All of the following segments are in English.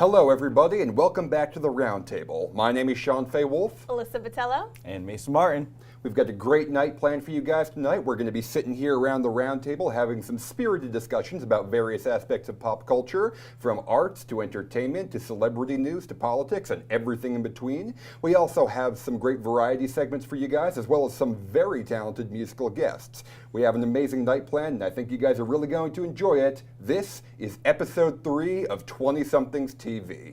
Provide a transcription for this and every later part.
Hello, everybody, and welcome back to the Roundtable. My name is Sean Fay Wolf. Alyssa Vitello. And Mason Martin. We've got a great night planned for you guys tonight. We're going to be sitting here around the round table having some spirited discussions about various aspects of pop culture, from arts to entertainment to celebrity news to politics and everything in between. We also have some great variety segments for you guys, as well as some very talented musical guests. We have an amazing night planned, and I think you guys are really going to enjoy it. This is episode 3 of 20-Somethings TV.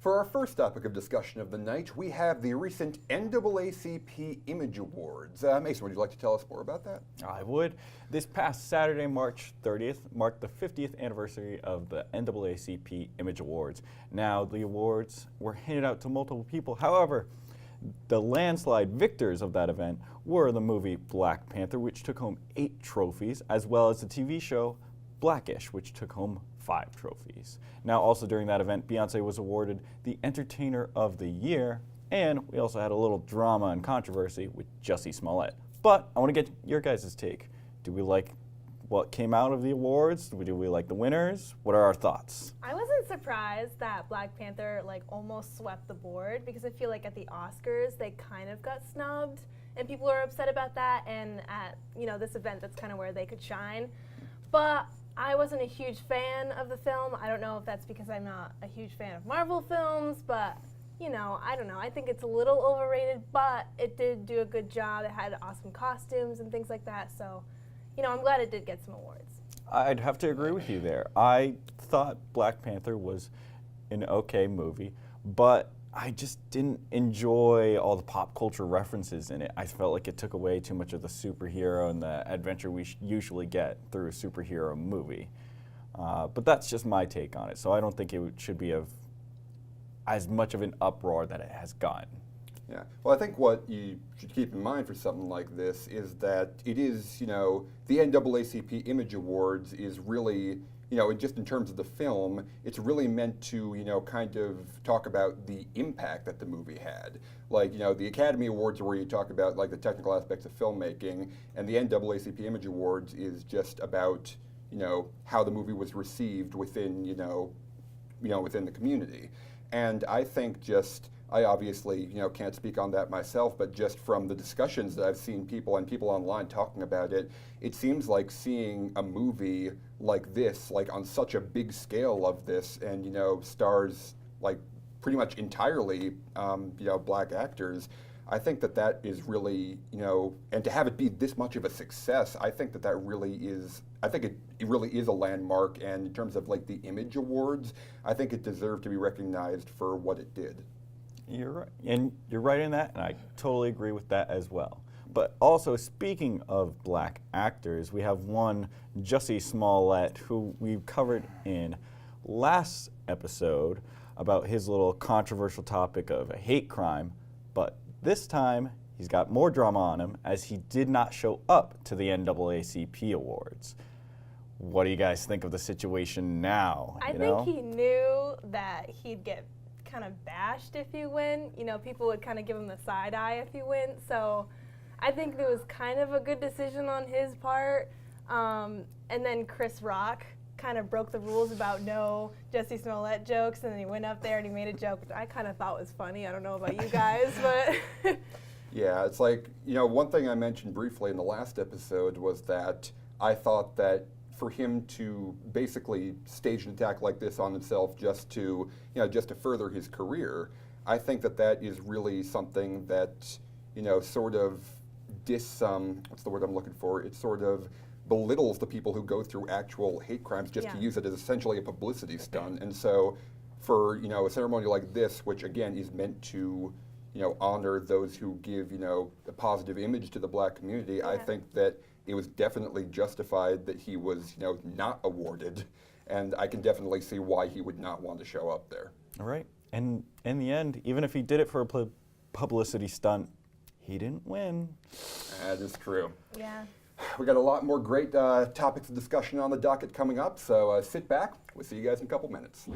For our first topic of discussion of the night, we have the recent NAACP Image Awards. Mason, would you like to tell us more about that? I would. This past Saturday, March 30th, marked the 50th anniversary of the NAACP Image Awards. Now, the awards were handed out to multiple people. However, the landslide victors of that event were the movie Black Panther, which took home 8 trophies, as well as the TV show Blackish, which took home 5 trophies. Now, also during that event, Beyonce was awarded the Entertainer of the Year, and we also had a little drama and controversy with Jussie Smollett. But I want to get your guys' take. Do we like what came out of the awards? Do we like the winners? What are our thoughts? I wasn't surprised that Black Panther almost swept the board, because I feel like at the Oscars they kind of got snubbed and people are upset about that, and at this event that's kind of where they could shine. But I wasn't a huge fan of the film. I don't know if that's because I'm not a huge fan of Marvel films, but I don't know. I think it's a little overrated, but it did do a good job. It had awesome costumes and things like that, so I'm glad it did get some awards. I'd have to agree with you there. I thought Black Panther was an okay movie, but I just didn't enjoy all the pop culture references in it. I felt like it took away too much of the superhero and the adventure we usually get through a superhero movie. But that's just my take on it. So I don't think it should be as much of an uproar that it has gotten. Yeah. Well, I think what you should keep in mind for something like this is that it is, the NAACP Image Awards is really, just in terms of the film, it's really meant to, kind of talk about the impact that the movie had. The Academy Awards are where you talk about, the technical aspects of filmmaking, and the NAACP Image Awards is just about, how the movie was received within, within the community. And I think I obviously, can't speak on that myself, but just from the discussions that I've seen people online talking about it, it seems like seeing a movie like this, on such a big scale of this, and, stars, pretty much entirely, black actors, I think that is really, and to have it be this much of a success, I think that really is, it really is a landmark, and in terms of, the Image Awards, I think it deserved to be recognized for what it did. You're right, and you're right in that, and I totally agree with that as well. But also, speaking of black actors, we have one, Jussie Smollett, who we covered in last episode about his little controversial topic of a hate crime, but this time he's got more drama on him as he did not show up to the NAACP Awards. What do you guys think of the situation now? I think he knew that he'd get kind of bashed if he went. People would kind of give him the side eye if he went. So I think it was kind of a good decision on his part. And then Chris Rock kind of broke the rules about no Jussie Smollett jokes, and then he went up there and he made a joke, which I kind of thought was funny. I don't know about you guys, but Yeah, it's one thing I mentioned briefly in the last episode was that I thought that for him to basically stage an attack like this on himself just to further his career, I think that that is really something that, sort of what's the word I'm looking for? It sort of belittles the people who go through actual hate crimes just to use it as essentially a publicity stunt. And so for, a ceremony like this, which again is meant to, honor those who give, a positive image to the black community, I think that it was definitely justified that he was, not awarded. And I can definitely see why he would not want to show up there. All right. And in the end, even if he did it for a publicity stunt, he didn't win. That is true. Yeah. We got a lot more great topics of discussion on the docket coming up, so sit back. We'll see you guys in a couple minutes.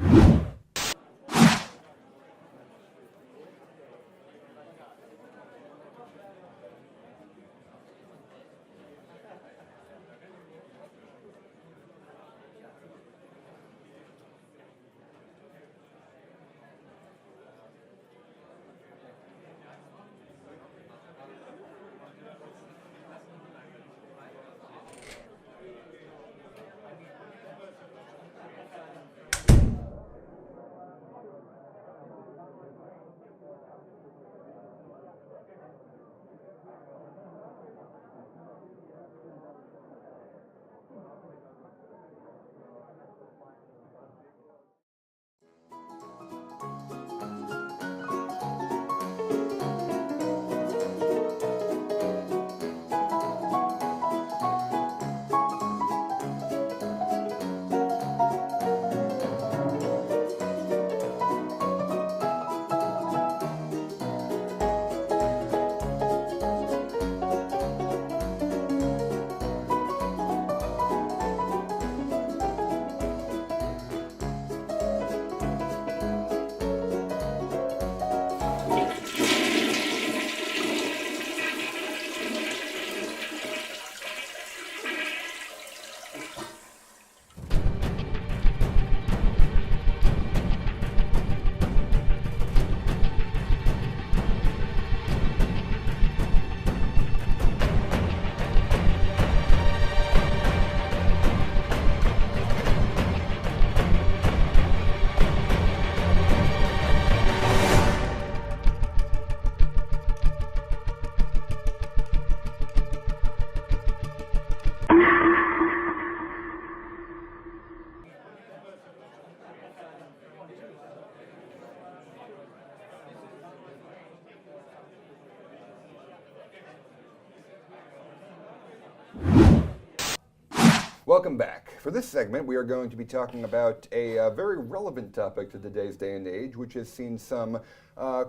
Welcome back. For this segment, we are going to be talking about a very relevant topic to today's day and age, which has seen some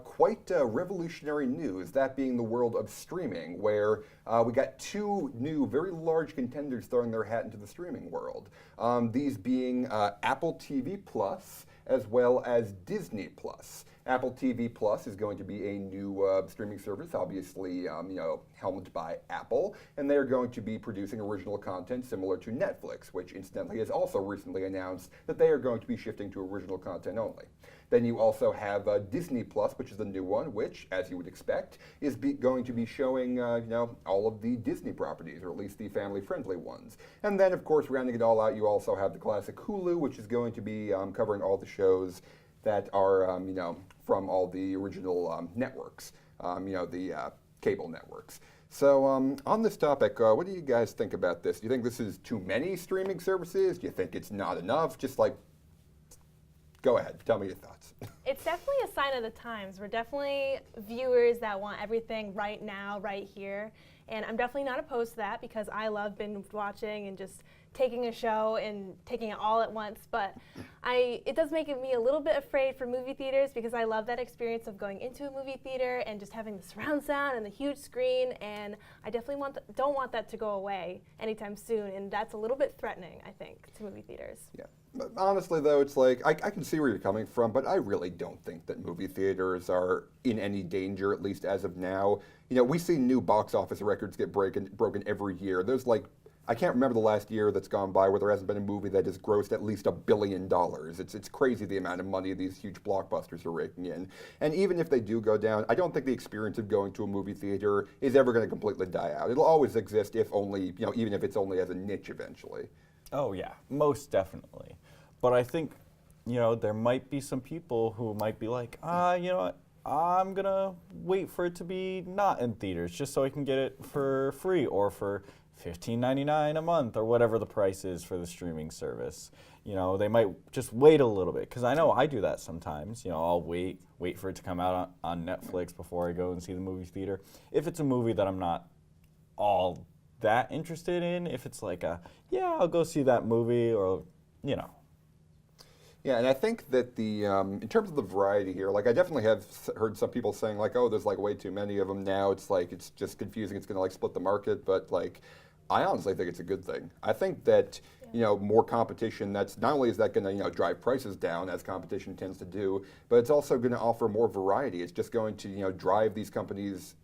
quite revolutionary news, that being the world of streaming, where we got two new, very large contenders throwing their hat into the streaming world. These being Apple TV Plus as well as Disney Plus. Apple TV Plus is going to be a new streaming service, obviously, helmed by Apple, and they're going to be producing original content similar to Netflix, which incidentally has also recently announced that they are going to be shifting to original content only. Then you also have Disney Plus, which is the new one, which, as you would expect, is going to be showing, all of the Disney properties, or at least the family-friendly ones. And then, of course, rounding it all out, you also have the classic Hulu, which is going to be covering all the shows that are, from all the original networks, the cable networks. So on this topic, what do you guys think about this? Do you think this is too many streaming services? Do you think it's not enough? Just go ahead, tell me your thoughts. It's definitely a sign of the times. We're definitely viewers that want everything right now, right here. And I'm definitely not opposed to that because I love binge watching and just taking a show and taking it all at once. But it does make me a little bit afraid for movie theaters because I love that experience of going into a movie theater and just having the surround sound and the huge screen. And I definitely don't want that to go away anytime soon. And that's a little bit threatening, I think, to movie theaters. Yeah. But honestly, though, it's like, I can see where you're coming from, but I really don't think that movie theaters are in any danger, at least as of now. We see new box office records get broken every year. There's I can't remember the last year that's gone by where there hasn't been a movie that has grossed at least $1 billion. It's crazy the amount of money these huge blockbusters are raking in. And even if they do go down, I don't think the experience of going to a movie theater is ever going to completely die out. It'll always exist if only, even if it's only as a niche eventually. Oh yeah, most definitely. But I think, there might be some people who might be like, you know what, I'm gonna wait for it to be not in theaters just so I can get it for free or for $15.99 a month or whatever the price is for the streaming service. You know, they might just wait a little bit because I know I do that sometimes. You know, I'll wait for it to come out on Netflix before I go and see the movie theater. If it's a movie that I'm not all that interested in, if it's like I'll go see that movie, or, you know. Yeah, and I think that in terms of the variety here, like I definitely have heard some people saying like, oh, there's like way too many of them now. It's like, it's just confusing. It's going to like split the market. But like, I honestly think it's a good thing. I think that, you know, more competition, that's not only is that going to, you know, drive prices down as competition tends to do, but it's also going to offer more variety. It's just going to, you know, drive these companies,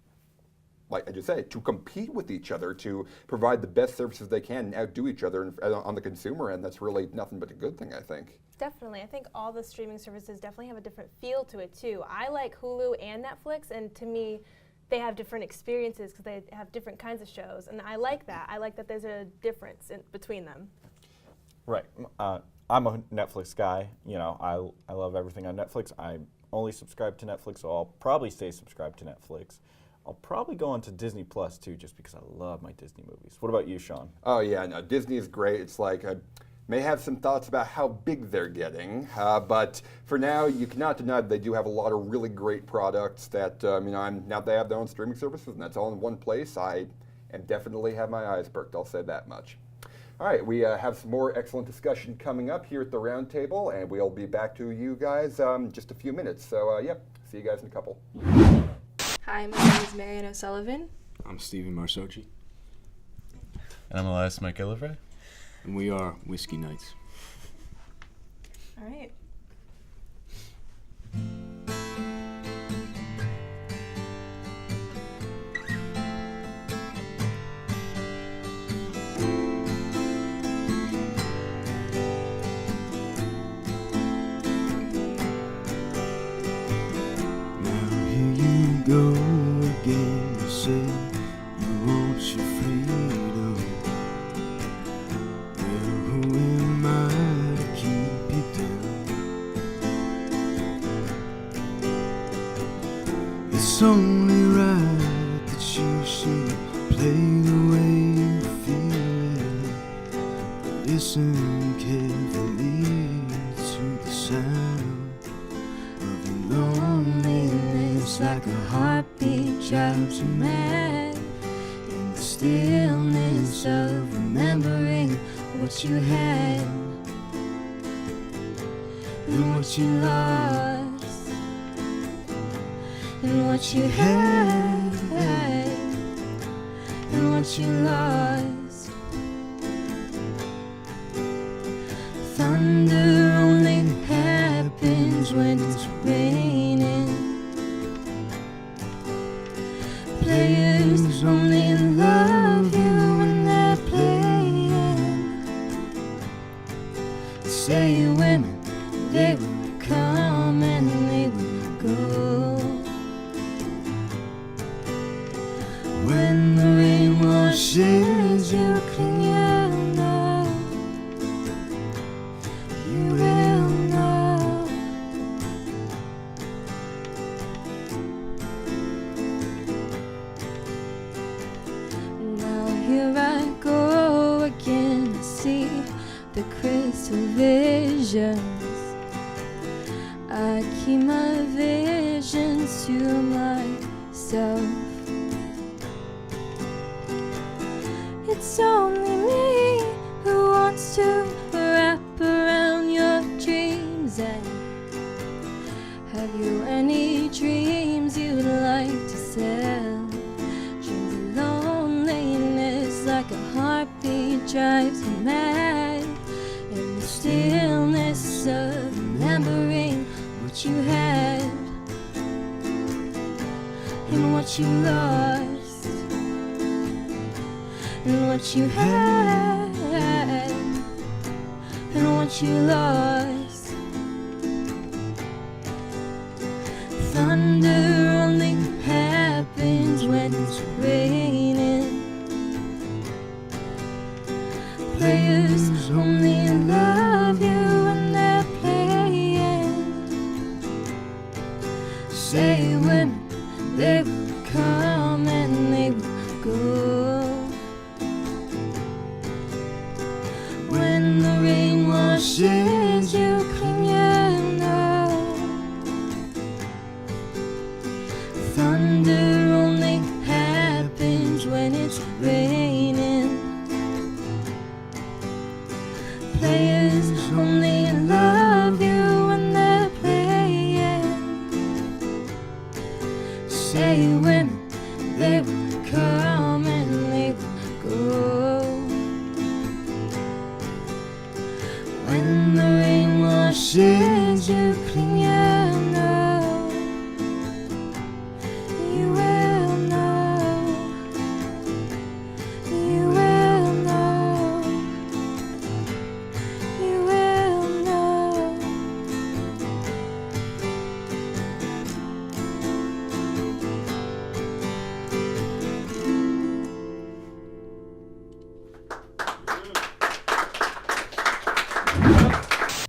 like I just said, to compete with each other, to provide the best services they can and outdo each other. And on the consumer end, that's really nothing but a good thing, I think. Definitely. I think all the streaming services definitely have a different feel to it too. I like Hulu and Netflix, and to me, they have different experiences because they have different kinds of shows, and I like that. I like that there's a difference between them. Right. I'm a Netflix guy. You know, I love everything on Netflix. I only subscribe to Netflix, so I'll probably stay subscribed to Netflix. I'll probably go on to Disney Plus too, just because I love my Disney movies. What about you, Sean? Oh yeah, no, Disney is great. It's like I may have some thoughts about how big they're getting, but for now, you cannot deny that they do have a lot of really great products that, you know, now they have their own streaming services, and that's all in one place. I definitely have my eyes perked, I'll say that much. All right, we have some more excellent discussion coming up here at the round table, and we'll be back to you guys just a few minutes. So, yep, see you guys in a couple. Hi, my name is Marianne O'Sullivan. I'm Stephen Marsoci, And I'm Elias McGillivray. and we are Whiskey Nights. All right. Now here you go again, you say you want your freedom. Well, who am I to keep you down? It's only right that you should play the way you feel it. Listen carefully to the sound of your loneliness, like a heartbeat drives you mad. In the stillness of remembering what you had and what you lost and what you had and what you lost. Thunder only happens when it's raining. Players only love you when they're playing. Say women, they will come and they will go. When the rain washes you clean, you'll know. You will know. Now here I go again to see the crystal visions. I keep my visions to myself. It's only me who wants to wrap around your dreams. And have you any dreams you'd like to sell? Dreams of loneliness, like a heartbeat drives you mad. In the stillness of remembering what you had and what you lost and what you had and what you lost. Thunder only happens when it's raining. Players only love you when they're playing. Say women, they will come and they will go. When the rain washes you clean, you know. Thunder only happens when it's raining. Players only love you when they're playing. Say women, they will come and they will go. When the rain washes you clean, you know. You will know. You will know. You will know.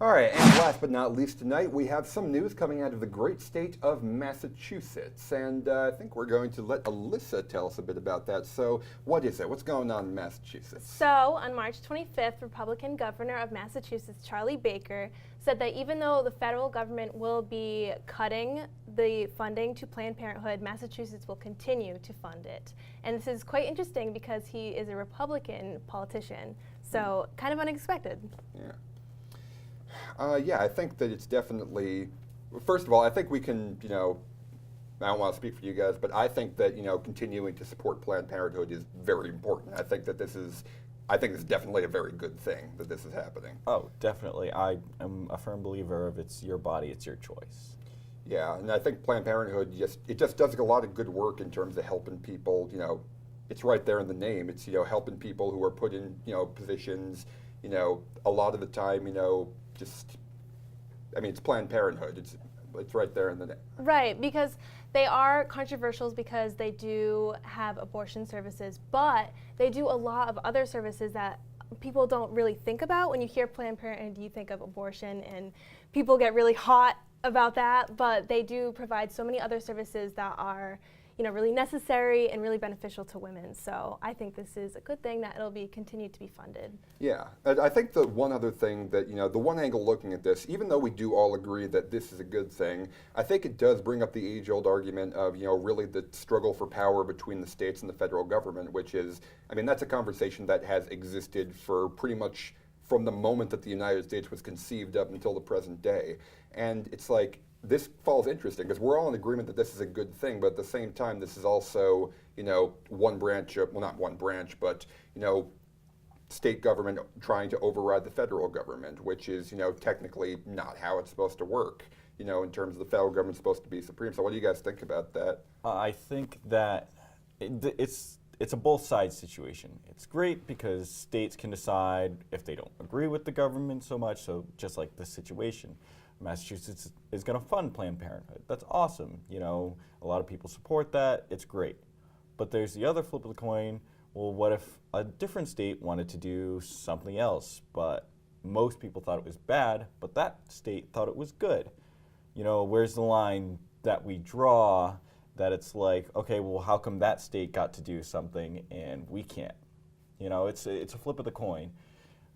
All right, and last but not least tonight, we have some news coming out of the great state of Massachusetts. And I think we're going to let Alyssa tell us a bit about that. So what is it? What's going on in Massachusetts? So, on March 25th, Republican Governor of Massachusetts, Charlie Baker, said that even though the federal government will be cutting the funding to Planned Parenthood, Massachusetts will continue to fund it. And this is quite interesting because he is a Republican politician, so kind of unexpected. Yeah. Yeah, I think that it's definitely, first of all, I think we can, I don't want to speak for you guys, but I think that, continuing to support Planned Parenthood is very important. I think this is definitely a very good thing that this is happening. Oh, definitely. I am a firm believer of it's your body, it's your choice. Yeah, and I think Planned Parenthood just does a lot of good work in terms of helping people, it's right there in the name. It's, helping people who are put in, positions, a lot of the time, it's Planned Parenthood. It's right there in the name. Right, because they are controversial because they do have abortion services, but they do a lot of other services that people don't really think about. When you hear Planned Parenthood, you think of abortion, and people get really hot about that, but they do provide so many other services that are really necessary and really beneficial to women. So I think this is a good thing that it'll be continued to be funded. Yeah, and I think the one other thing that, the one angle looking at this, even though we do all agree that this is a good thing, I think it does bring up the age-old argument of, really the struggle for power between the states and the federal government, which is, that's a conversation that has existed for pretty much from the moment that the United States was conceived up until the present day. And it's like, this falls interesting because we're all in agreement that this is a good thing, but at the same time, this is also, one branch of, well, not one branch, but, state government trying to override the federal government, which is, technically not how it's supposed to work, in terms of the federal government's supposed to be supreme. So what do you guys think about that? I think that it's a both sides situation. It's great because states can decide if they don't agree with the government so much, so just like this situation. Massachusetts is going to fund Planned Parenthood. That's awesome. A lot of people support that. It's great. But there's the other flip of the coin. Well, what if a different state wanted to do something else, but most people thought it was bad, but that state thought it was good? Where's the line that we draw that it's like, okay, well, how come that state got to do something and we can't? It's a flip of the coin.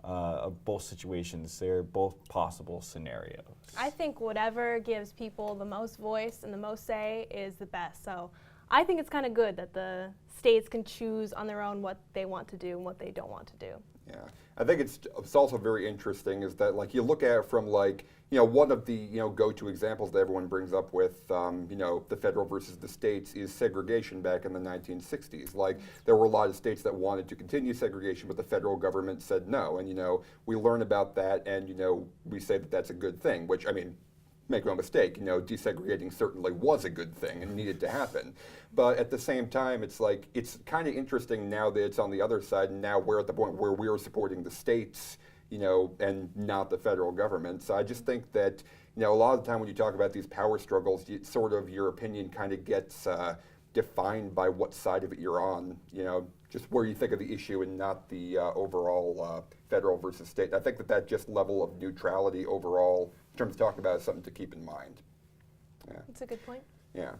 Of both situations. They're both possible scenarios. I think whatever gives people the most voice and the most say is the best. So I think it's kind of good that the states can choose on their own what they want to do and what they don't want to do. Yeah, I think it's also very interesting is that you look at it from one of the go-to examples that everyone brings up with the federal versus the states is segregation back in the 1960s. There were a lot of states that wanted to continue segregation, but the federal government said no. And we learn about that, and we say that that's a good thing. Which make no mistake, desegregating certainly was a good thing and needed to happen. But at the same time, it's it's kind of interesting now that it's on the other side, and now we're at the point where we're supporting the states, and not the federal government. So I just think that, a lot of the time when you talk about these power struggles, your opinion kind of gets defined by what side of it you're on, just where you think of the issue and not the overall federal versus state. I think that just level of neutrality overall, in terms of talking about, is something to keep in mind. Yeah. That's a good point. Yeah.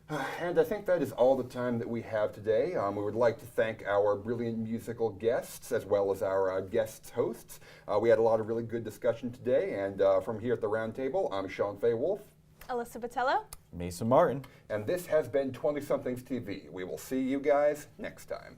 And I think that is all the time that we have today. We would like to thank our brilliant musical guests as well as our guest hosts. We had a lot of really good discussion today, and from here at the Round Table, I'm Sean Fay Wolf. Alyssa Botello. Mason Martin. And this has been 20-Somethings TV. We will see you guys next time.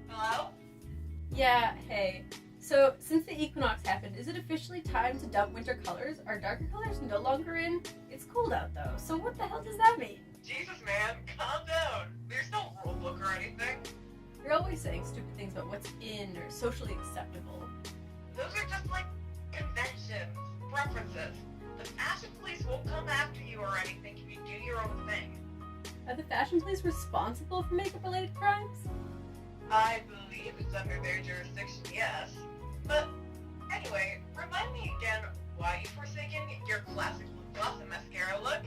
Hello? Yeah, hey. So, since the equinox happened, is it officially time to dump winter colors? Are darker colors no longer in? It's cold out though, so what the hell does that mean? Jesus, man, calm down. There's no rule book or anything. You're always saying stupid things about what's in or socially acceptable. Those are just like conventions, preferences. The fashion police won't come after you or anything if you do your own thing. Are the fashion police responsible for makeup-related crimes? I believe it's under their jurisdiction, yes. But anyway, remind me again why you've forsaken your classic lip gloss and mascara look.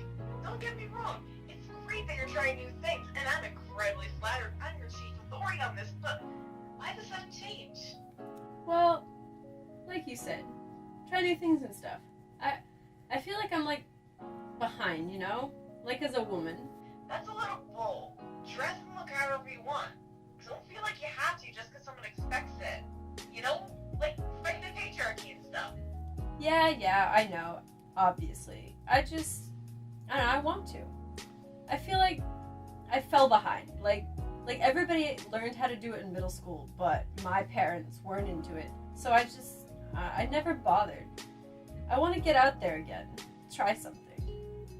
Don't get me wrong, it's great that you're trying new things, and I'm incredibly flattered I'm your chief authority on this, but why the sudden change? Well, like you said, try new things and stuff. I feel like I'm like behind, you know? Like as a woman. That's a little bold. Dress and look however you want. Don't feel like you have to just because someone expects it. You know? Like fighting the patriarchy and stuff. Yeah, I know. Obviously. I don't know, I want to. I feel like I fell behind. Like everybody learned how to do it in middle school, but my parents weren't into it. So I never bothered. I want to get out there again. Try something.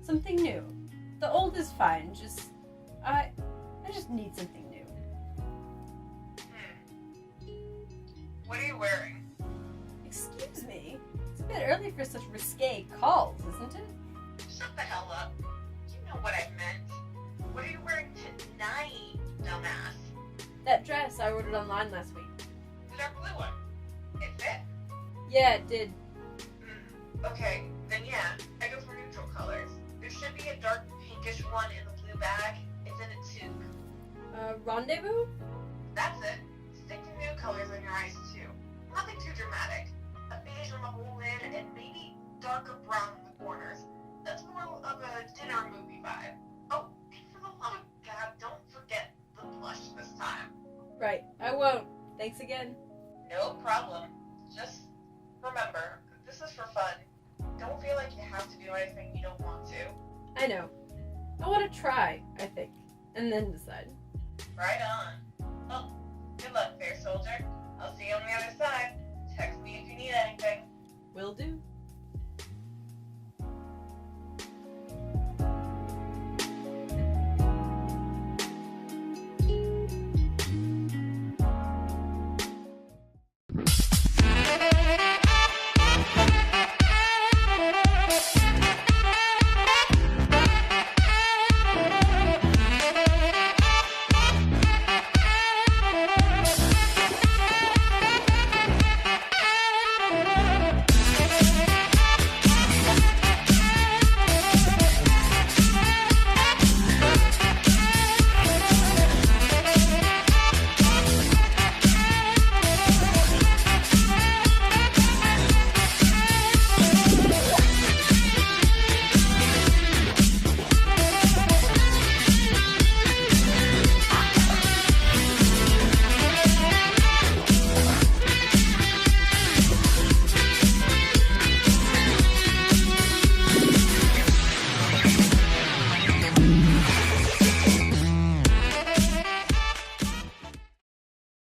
Something new. The old is fine, I just need something new. What are you wearing? Excuse me? It's a bit early for such risque calls, isn't it? Shut the hell up. You know what I meant. What are you wearing tonight, dumbass? That dress I ordered online last week. The dark blue one. It fit? Yeah, it did. Okay, then yeah, I go for neutral colors. There should be a dark pinkish one in the blue bag. It's in a toque. Rendezvous? That's it. Stick to nude colors on your eyes too. Nothing too dramatic. A beige on the whole lid and maybe darker brown in the corners. That's more of a dinner movie vibe. Oh, and for the love of God, don't forget the blush this time. Right, I won't. Thanks again. No problem. Just remember, this is for fun. Don't feel like you have to do anything you don't want to. I know. I want to try, I think, and then decide. Right on. Well, good luck, fair soldier. I'll see you on the other side. Text me if you need anything. Will do.